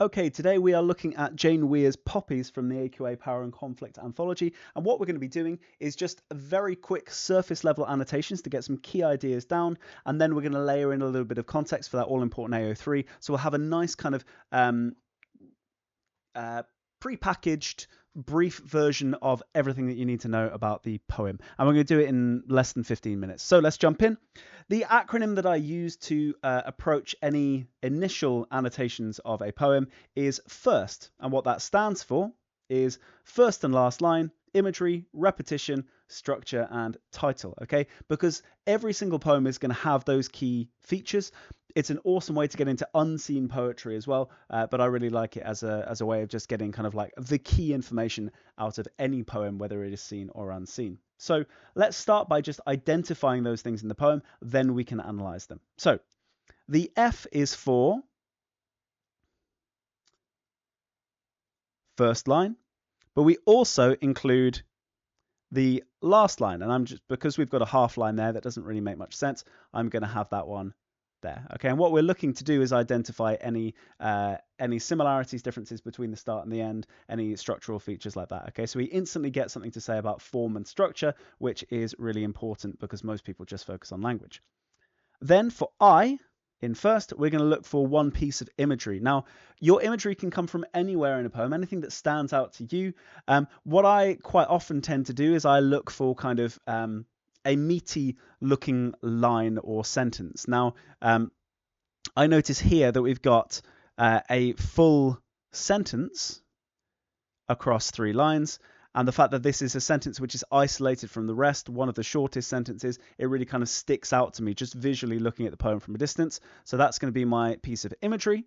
Okay, today we are looking at Jane Weir's Poppies from the AQA Power and Conflict Anthology, and what we're going to be doing is just very quick surface level annotations to get some key ideas down, and then we're going to layer in a little bit of context for that all important AO3, so we'll have a nice kind of pre-packaged brief version of everything that you need to know about the poem, and we're going to do it in less than 15 minutes. So let's jump in. The acronym that I use to approach any initial annotations of a poem is FIRST, and what that stands for is first and last line, imagery, repetition, structure, and title. Okay, because every single poem is going to have those key features. It's an awesome way to get into unseen poetry as well, but I really like it as a way of just getting kind of like the key information out of any poem, whether it is seen or unseen. So let's start by just identifying those things in the poem, then we can analyze them. So the F is for first line, but we also include the last line, and I'm just, because we've got a half line there that doesn't really make much sense, I'm going to have that one there. Okay, and what we're looking to do is identify any similarities, differences between the start and the end, any structural features like that. Okay, so we instantly get something to say about form and structure, which is really important because most people just focus on language. Then for I, in first, we're going to look for one piece of imagery. Now, your imagery can come from anywhere in a poem, anything that stands out to you. What I quite often tend to do is I look for kind of a meaty looking line or sentence. Now, I notice here that we've got a full sentence across 3 lines, and the fact that this is a sentence which is isolated from the rest, one of the shortest sentences, it really kind of sticks out to me just visually looking at the poem from a distance. So that's going to be my piece of imagery.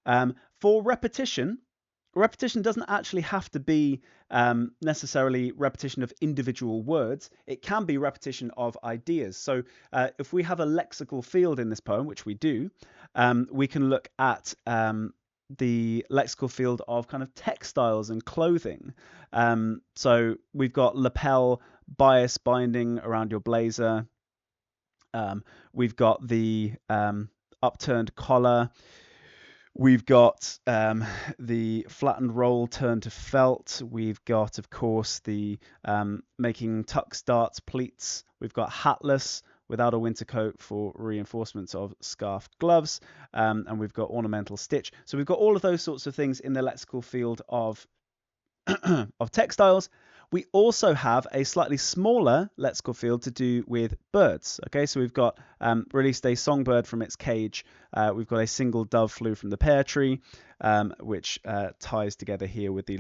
For repetition, repetition doesn't actually have to be necessarily repetition of individual words. It can be repetition of ideas. So if we have a lexical field in this poem, which we do, we can look at the lexical field of kind of textiles and clothing. So we've got lapel, bias, binding around your blazer. We've got the upturned collar. We've got the flattened roll turned to felt. We've got, of course, the making tucks, darts, pleats. We've got hatless, without a winter coat for reinforcements of scarf, gloves, and we've got ornamental stitch. So we've got all of those sorts of things in the lexical field of of textiles. We also have a slightly smaller lexical field to do with birds. Okay, so we've got released a songbird from its cage. We've got a single dove flew from the pear tree, which ties together here with the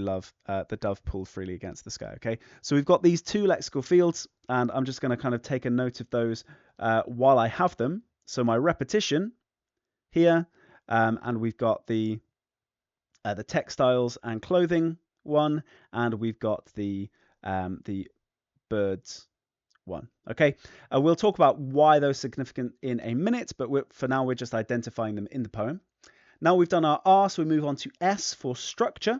dove pulled freely against the sky. Okay, so we've got these 2 lexical fields, and I'm just going to kind of take a note of those while I have them. So my repetition here, and we've got the textiles and clothing one, and we've got the birds one. Okay, we'll talk about why those are significant in a minute, but for now we're just identifying them in the poem. Now we've done our R, so we move on to S for structure.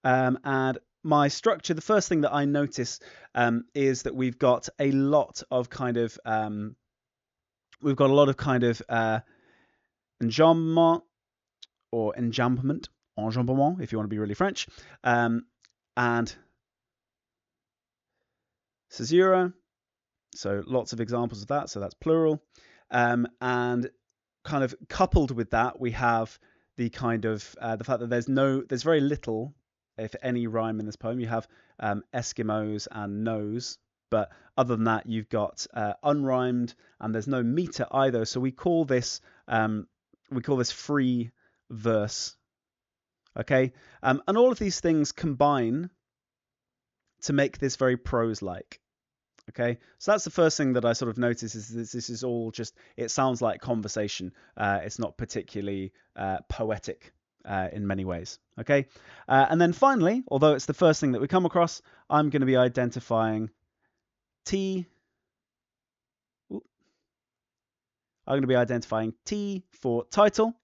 And my structure, the first thing that I notice is that we've got a lot of kind of enjambment or enjambment if you want to be really French, and caesura. So lots of examples of that. So that's plural, and kind of coupled with that, we have the kind of the fact that there's very little, if any, rhyme in this poem. You have Eskimos and nose, but other than that, you've got unrhymed, and there's no meter either. So we call this free verse. Okay, and all of these things combine to make this very prose-like. Okay, so that's the first thing that I sort of notice is this is all just, it sounds like conversation. It's not particularly poetic in many ways. Okay, and then finally, although it's the first thing that we come across, I'm going to be identifying T. I'm going to be identifying T for title.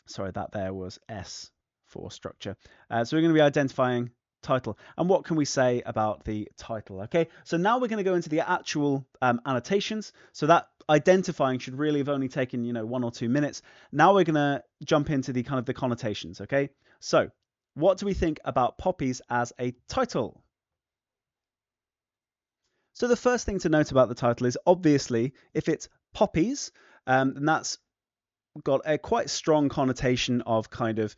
Sorry, that there was S for structure. So we're going to be identifying title. And what can we say about the title? Okay, so now we're going to go into the actual annotations. So that identifying should really have only taken 1 or 2 minutes. Now we're going to jump into the kind of the connotations. Okay, so what do we think about Poppies as a title? So the first thing to note about the title is obviously if it's Poppies, then that's got a quite strong connotation of kind of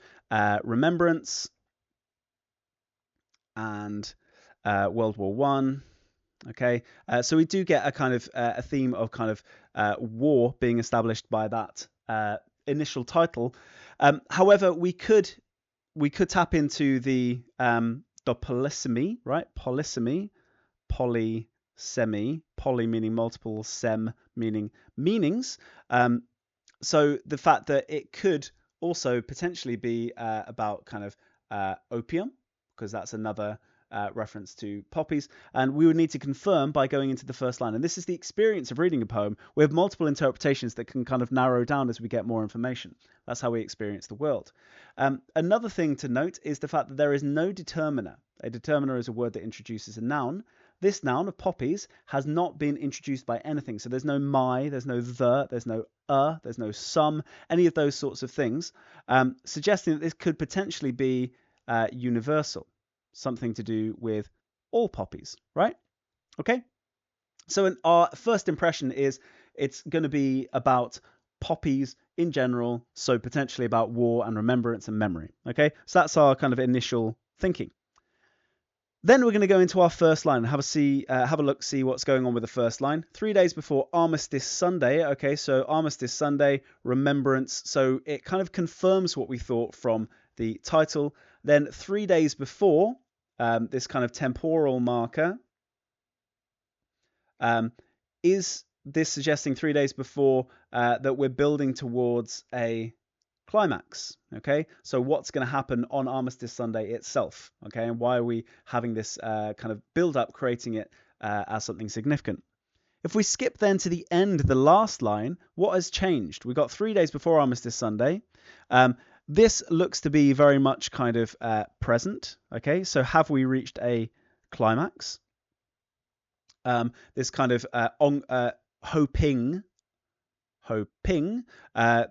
remembrance and World War One. Okay, so we do get a kind of a theme of kind of war being established by that initial title. However, we could tap into the polysemy, right? Polysemy, polysemy, poly meaning multiple, sem meaning meanings. So the fact that it could also potentially be about kind of opium, because that's another reference to poppies, and we would need to confirm by going into the first line. And this is the experience of reading a poem. We have multiple interpretations that can kind of narrow down as we get more information. That's how we experience the world. Another thing to note is the fact that there is no determiner. A determiner is a word that introduces a noun. This noun of poppies has not been introduced by anything. So there's no my, there's no the, there's no there's no some, any of those sorts of things, suggesting that this could potentially be universal, something to do with all poppies, right? Okay. So our first impression is it's going to be about poppies in general, so potentially about war and remembrance and memory. Okay, so that's our kind of initial thinking. Then we're going to go into our first line and have a look, see what's going on with the first line. 3 days before Armistice Sunday. Okay, so Armistice Sunday, remembrance. So it kind of confirms what we thought from the title. Then 3 days before, this kind of temporal marker. Is this suggesting 3 days before that we're building towards a climax? Okay, so what's going to happen on Armistice Sunday itself? Okay, and why are we having this kind of build up, creating it as something significant? If we skip then to the end, the last line, what has changed? We've got 3 days before Armistice Sunday. This looks to be very much kind of present. Okay, so have we reached a climax? This kind of hoping,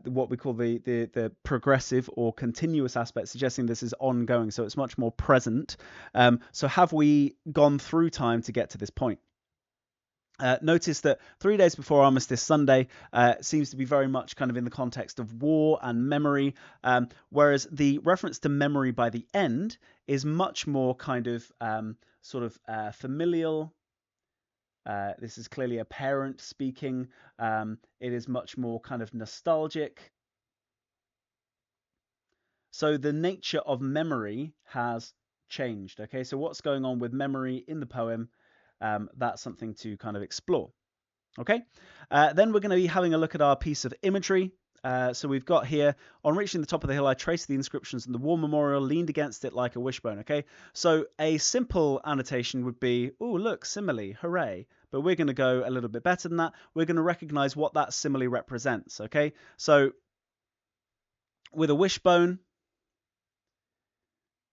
what we call the progressive or continuous aspect, suggesting this is ongoing, so it's much more present. So have we gone through time to get to this point? Notice that 3 days before Armistice Sunday seems to be very much kind of in the context of war and memory, whereas the reference to memory by the end is much more kind of sort of familial. This is clearly a parent speaking. It is much more kind of nostalgic. So the nature of memory has changed. Okay, so what's going on with memory in the poem? That's something to kind of explore. Okay, then we're going to be having a look at our piece of imagery. So we've got here, on reaching the top of the hill, I traced the inscriptions and the war memorial, leaned against it like a wishbone. Okay, so a simple annotation would be, oh, look, simile, hooray. But we're going to go a little bit better than that. We're going to recognize what that simile represents. Okay, so with a wishbone,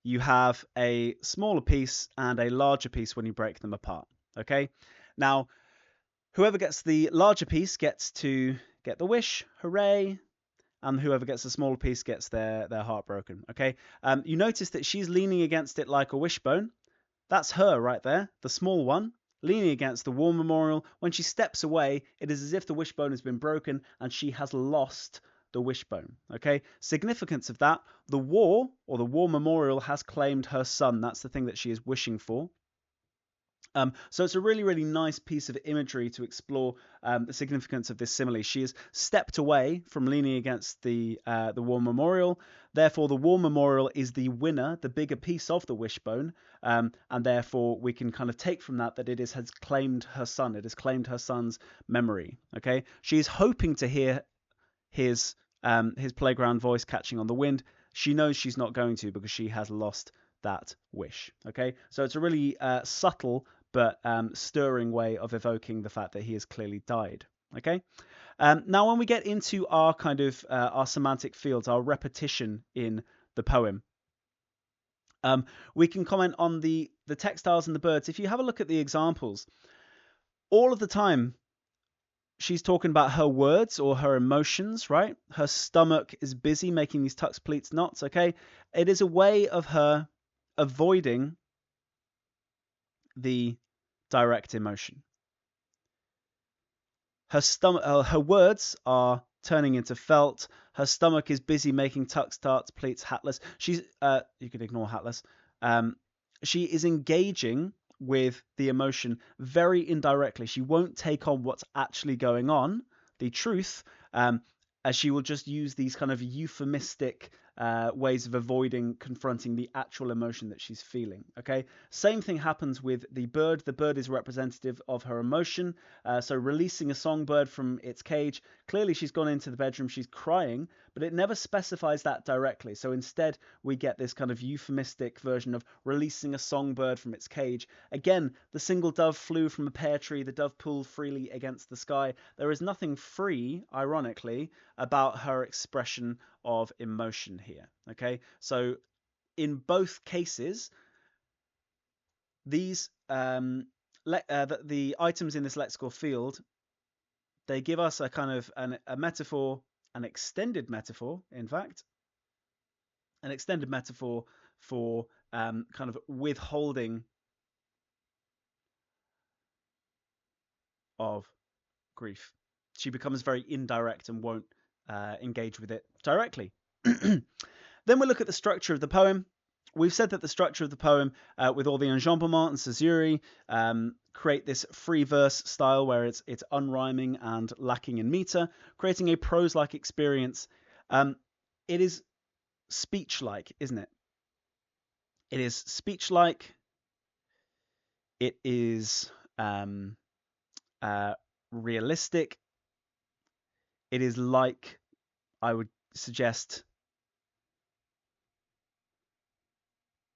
you have a smaller piece and a larger piece when you break them apart. Okay, now whoever gets the larger piece gets to get the wish, hooray, and whoever gets the smaller piece gets their heart broken. Okay, you notice that she's leaning against it like a wishbone. That's her right there, the small one, leaning against the war memorial. When she steps away, it is as if the wishbone has been broken and she has lost the wishbone. Okay, significance of that, the war or the war memorial has claimed her son. That's the thing that she is wishing for. So it's a really, really nice piece of imagery to explore the significance of this simile. She has stepped away from leaning against the war memorial. Therefore, the war memorial is the winner, the bigger piece of the wishbone, and therefore we can kind of take from that it has claimed her son. It has claimed her son's memory. Okay, she is hoping to hear his playground voice catching on the wind. She knows she's not going to because she has lost that wish. Okay, so it's a really subtle but stirring way of evoking the fact that he has clearly died. Okay, now when we get into our kind of our semantic fields, our repetition in the poem, We can comment on the textiles and the birds. If you have a look at the examples, all of the time she's talking about her words or her emotions, right? Her stomach is busy making these tucks, pleats, knots, okay? It is a way of her avoiding the direct emotion. Her words are turning into felt. Her stomach is busy making tucks, tarts, pleats, hatless. She's you can ignore hatless. She is engaging with the emotion very indirectly. She won't take on what's actually going on, the truth, as she will just use these kind of euphemistic ways of avoiding confronting the actual emotion that she's feeling. Okay, same thing happens with the bird. The bird is representative of her emotion. So releasing a songbird from its cage, clearly she's gone into the bedroom, she's crying, but it never specifies that directly. So instead, we get this kind of euphemistic version of releasing a songbird from its cage. Again, the single dove flew from a pear tree, the dove pulled freely against the sky. There is nothing free, ironically, about her expression of emotion here. Okay, so in both cases, these the items in this lexical field, they give us a kind of a metaphor, an extended metaphor, in fact, an extended metaphor for kind of withholding of grief. She becomes very indirect and won't engage with it directly. Then we look at the structure of the poem. We've said that the structure of the poem, with all the enjambement and caesura, create this free verse style where it's unrhyming and lacking in meter, creating a prose-like experience. It is speech-like, isn't it? It is speech-like. It is realistic. It is like, I would suggest,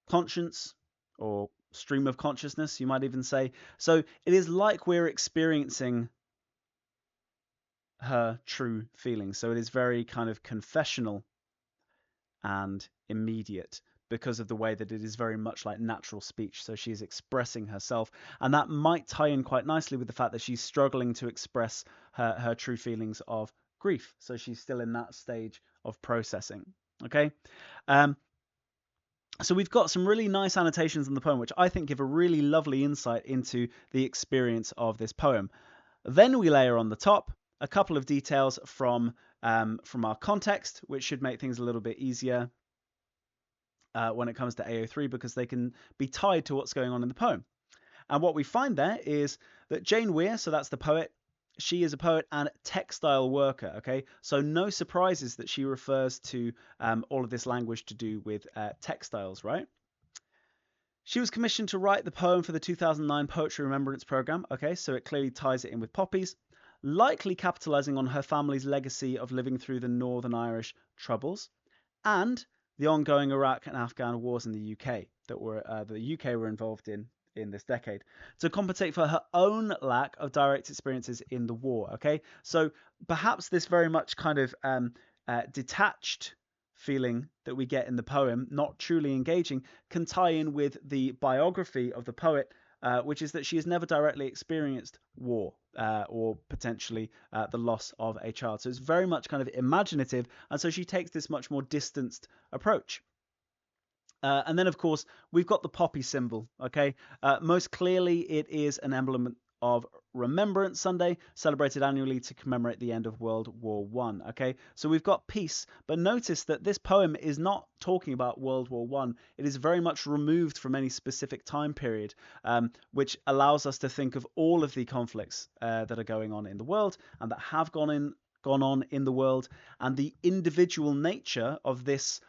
conscience or stream of consciousness, you might even say. So it is like we're experiencing her true feelings. So it is very kind of confessional and immediate because of the way that it is very much like natural speech. So she's expressing herself, and that might tie in quite nicely with the fact that she's struggling to express her true feelings of grief. So she's still in that stage of processing. Okay. So we've got some really nice annotations in the poem, which I think give a really lovely insight into the experience of this poem. Then we layer on the top a couple of details from our context, which should make things a little bit easier when it comes to AO3, because they can be tied to what's going on in the poem. And what we find there is that Jane Weir, so that's the poet, she is a poet and textile worker, okay? So no surprises that she refers to all of this language to do with textiles, right? She was commissioned to write the poem for the 2009 Poetry Remembrance Programme, okay? So it clearly ties it in with Poppies, likely capitalising on her family's legacy of living through the Northern Irish Troubles and the ongoing Iraq and Afghan wars in the UK that the UK were involved in this decade, to compensate for her own lack of direct experiences in the war. Okay, so perhaps this very much kind of detached feeling that we get in the poem, not truly engaging, can tie in with the biography of the poet, which is that she has never directly experienced war or potentially the loss of a child. So it's very much kind of imaginative, and so she takes this much more distanced approach. And then, of course, we've got the poppy symbol, okay? Most clearly, it is an emblem of Remembrance Sunday, celebrated annually to commemorate the end of World War I, okay? So we've got peace, but notice that this poem is not talking about World War I. It is very much removed from any specific time period, which allows us to think of all of the conflicts that are going on in the world and that have gone on in the world, and the individual nature of this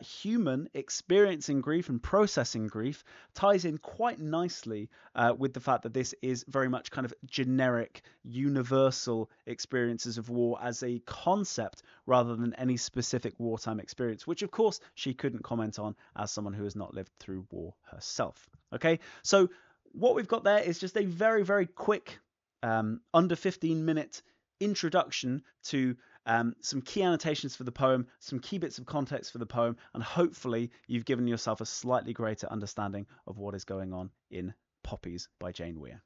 human experiencing grief and processing grief ties in quite nicely with the fact that this is very much kind of generic, universal experiences of war as a concept rather than any specific wartime experience, which of course she couldn't comment on as someone who has not lived through war herself. Okay, so what we've got there is just a very, very quick under 15-minute introduction to some key annotations for the poem, some key bits of context for the poem, and hopefully you've given yourself a slightly greater understanding of what is going on in Poppies by Jane Weir.